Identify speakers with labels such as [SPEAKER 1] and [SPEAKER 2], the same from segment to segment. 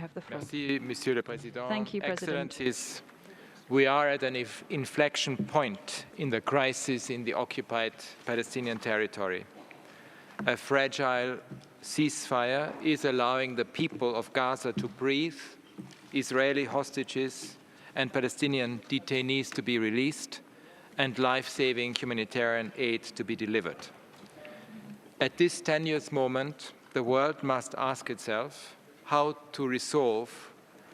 [SPEAKER 1] have the floor.
[SPEAKER 2] Merci, Monsieur le Président.
[SPEAKER 1] Thank you, President.
[SPEAKER 2] Excellencies, we are at an inflection point in the crisis in the occupied Palestinian territory. A fragile ceasefire is allowing the people of Gaza to breathe, Israeli hostages and Palestinian detainees to be released, and life-saving humanitarian aid to be delivered. At this tenuous moment, the world must ask itself how to resolve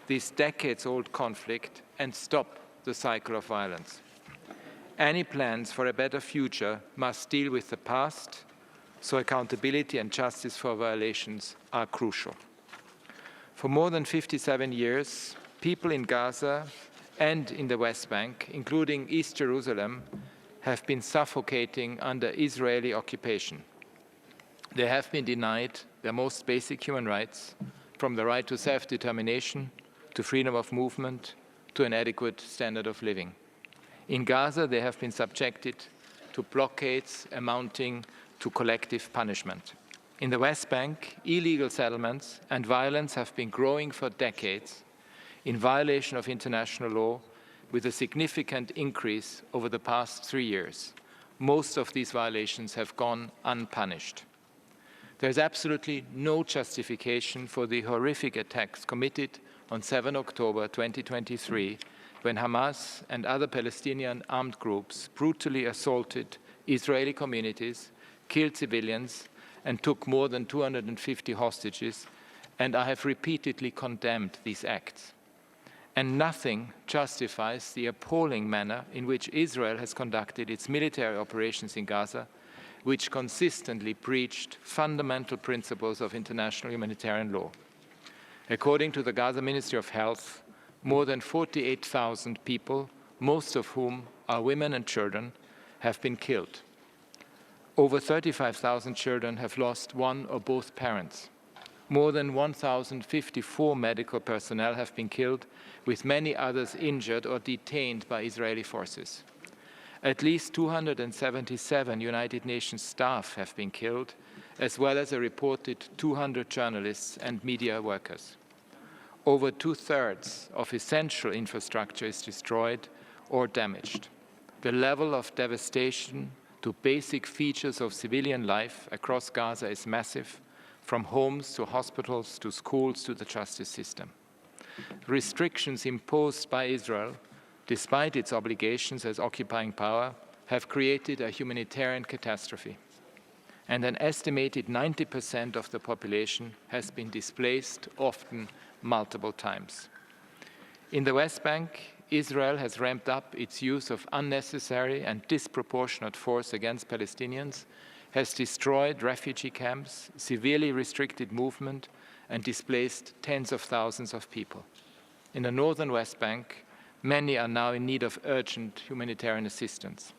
[SPEAKER 2] this decades-old conflict and stop the cycle of violence. Any plans for a better future must deal with the past, so accountability and justice for violations are crucial. For more than 57 years, people in Gaza and in the West Bank, including East Jerusalem, have been suffocating under Israeli occupation. They have been denied their most basic human rights, from the right to self-determination, to freedom of movement, to an adequate standard of living. In Gaza, they have been subjected to blockades amounting to collective punishment. In the West Bank, illegal settlements and violence have been growing for decades in violation of international law, with a significant increase over the past 3 years. Most of these violations have gone unpunished. There is absolutely no justification for the horrific attacks committed on 7 October 2023, when Hamas and other Palestinian armed groups brutally assaulted Israeli communities, killed civilians, and took more than 250 hostages, and I have repeatedly condemned these acts. And nothing justifies the appalling manner in which Israel has conducted its military operations in Gaza, which consistently breached fundamental principles of international humanitarian law. According to the Gaza Ministry of Health, more than 48,000 people, most of whom are women and children, have been killed. Over 35,000 children have lost one or both parents. More than 1,054 medical personnel have been killed, with many others injured or detained by Israeli forces. At least 277 United Nations staff have been killed, as well as a reported 200 journalists and media workers. Over 2/3 of essential infrastructure is destroyed or damaged. The level of devastation to basic features of civilian life across Gaza is massive, from homes to hospitals to schools to the justice system. Restrictions imposed by Israel, despite its obligations as occupying power, have created a humanitarian catastrophe. And an estimated 90% of the population has been displaced, often multiple times. In the West Bank, Israel has ramped up its use of unnecessary and disproportionate force against Palestinians, has destroyed refugee camps, severely restricted movement, and displaced tens of thousands of people. In the northern West Bank, many are now in need of urgent humanitarian assistance.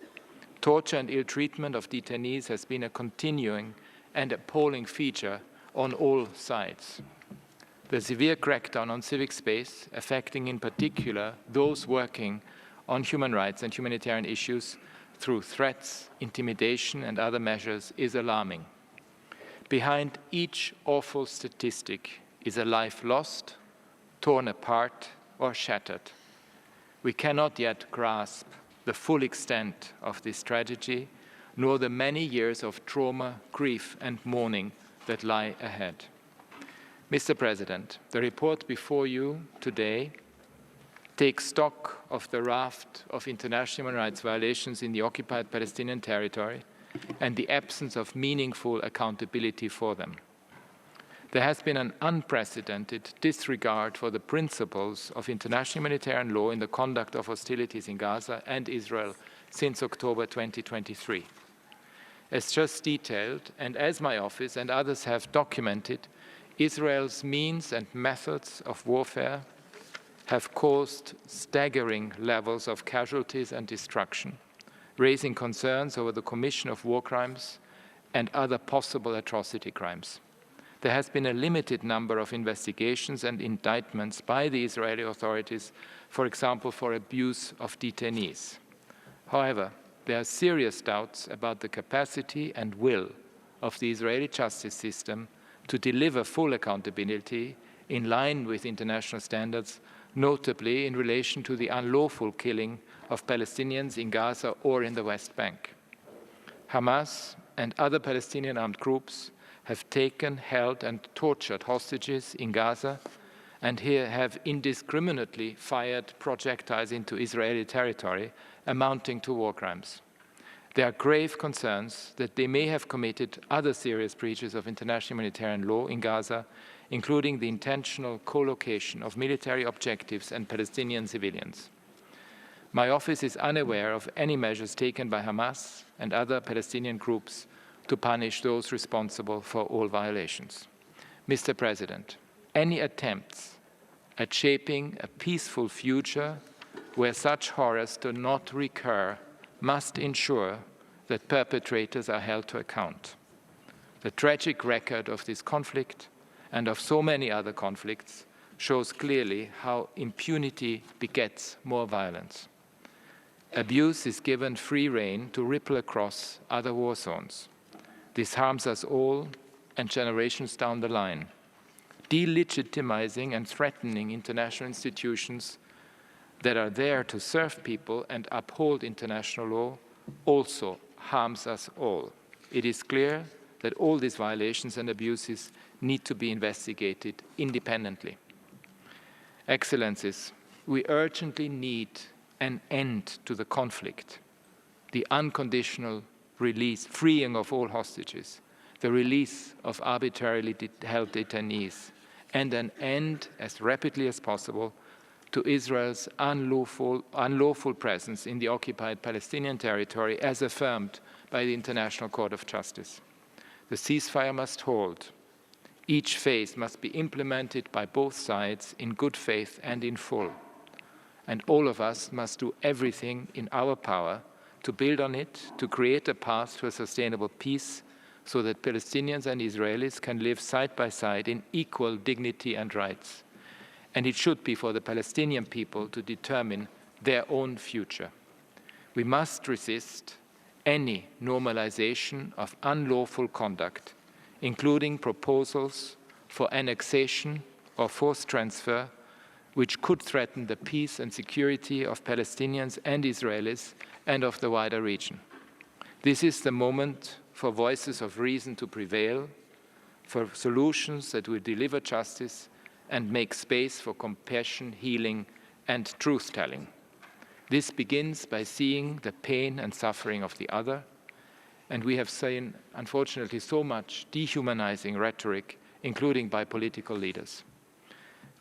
[SPEAKER 2] Torture and ill treatment of detainees has been a continuing and appalling feature on all sides. The severe crackdown on civic space, affecting in particular those working on human rights and humanitarian issues through threats, intimidation, and other measures, is alarming. Behind each awful statistic is a life lost, torn apart, or shattered. We cannot yet grasp the full extent of this tragedy, nor the many years of trauma, grief, and mourning that lie ahead. Mr. President, the report before you today takes stock of the raft of international human rights violations in the occupied Palestinian territory and the absence of meaningful accountability for them. There has been an unprecedented disregard for the principles of international humanitarian law in the conduct of hostilities in Gaza and Israel since October 2023. As just detailed, and as my office and others have documented, Israel's means and methods of warfare have caused staggering levels of casualties and destruction, raising concerns over the commission of war crimes and other possible atrocity crimes. There has been a limited number of investigations and indictments by the Israeli authorities, for example, for abuse of detainees. However, there are serious doubts about the capacity and will of the Israeli justice system to deliver full accountability in line with international standards, notably in relation to the unlawful killing of Palestinians in Gaza or in the West Bank. Hamas and other Palestinian armed groups have taken, held, and tortured hostages in Gaza and here have indiscriminately fired projectiles into Israeli territory, amounting to war crimes. There are grave concerns that they may have committed other serious breaches of international humanitarian law in Gaza, including the intentional co-location of military objectives and Palestinian civilians. My office is unaware of any measures taken by Hamas and other Palestinian groups to punish those responsible for all violations. Mr. President, any attempts at shaping a peaceful future where such horrors do not recur must ensure that perpetrators are held to account. The tragic record of this conflict and of so many other conflicts shows clearly how impunity begets more violence. Abuse is given free rein to ripple across other war zones. This harms us all and generations down the line. Delegitimizing and threatening international institutions that are there to serve people and uphold international law also harms us all. It is clear that all these violations and abuses need to be investigated independently. Excellencies, we urgently need an end to the conflict, the unconditional release, freeing of all hostages, the release of arbitrarily held detainees, and an end as rapidly as possible to Israel's unlawful presence in the occupied Palestinian territory as affirmed by the International Court of Justice. The ceasefire must hold. Each phase must be implemented by both sides in good faith and in full. And all of us must do everything in our power to build on it, to create a path to a sustainable peace so that Palestinians and Israelis can live side by side in equal dignity and rights. And it should be for the Palestinian people to determine their own future. We must resist any normalization of unlawful conduct, including proposals for annexation or forced transfer, which could threaten the peace and security of Palestinians and Israelis and of the wider region. This is the moment for voices of reason to prevail, for solutions that will deliver justice and make space for compassion, healing, and truth-telling. This begins by seeing the pain and suffering of the other, and we have seen, unfortunately, so much dehumanizing rhetoric, including by political leaders.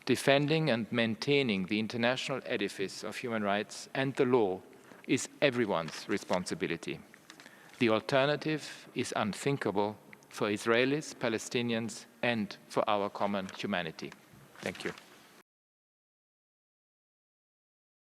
[SPEAKER 2] Defending and maintaining the international edifice of human rights and the law is everyone's responsibility. The alternative is unthinkable for Israelis, Palestinians, and for our common humanity. Thank you.